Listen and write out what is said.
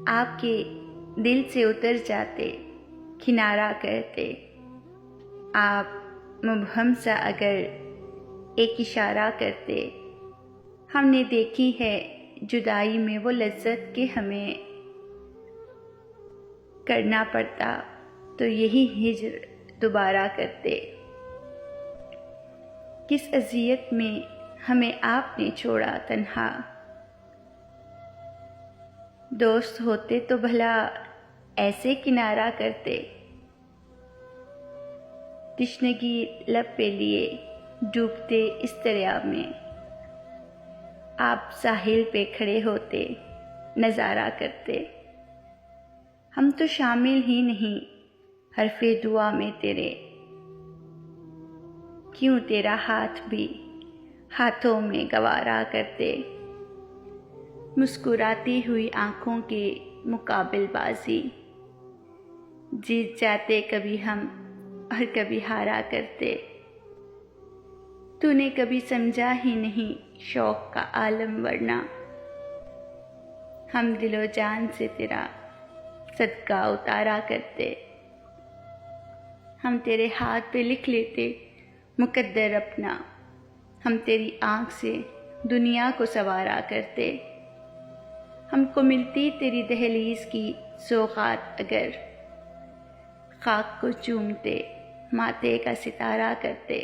आपके दिल से उतर जाते, किनारा करते। आप मुबहम सा अगर एक इशारा करते। हमने देखी है जुदाई में वो लज्जत के हमें करना पड़ता, तो यही हिज्र दोबारा करते। किस अज़ियत में हमें आपने छोड़ा तन्हा, दोस्त होते तो भला ऐसे किनारा करते। तिश्नगी लब पे लिए डूबते इस दरिया में, आप साहिल पे खड़े होते, नज़ारा करते। हम तो शामिल ही नहीं हरफ़े दुआ में तेरे, क्यों तेरा हाथ भी हाथों में गवारा करते। मुस्कुराती हुई आँखों के मुकाबिलबाजी, जीत जाते कभी हम और कभी हारा करते। तूने कभी समझा ही नहीं शौक़ का आलम, वरना हम दिलो जान से तेरा सदका उतारा करते। हम तेरे हाथ पे लिख लेते मुकद्दर अपना, हम तेरी आँख से दुनिया को संवारा करते। हमको मिलती तेरी दहलीज़ की सौगात अगर, खाक को चूमते माथे का सितारा करते।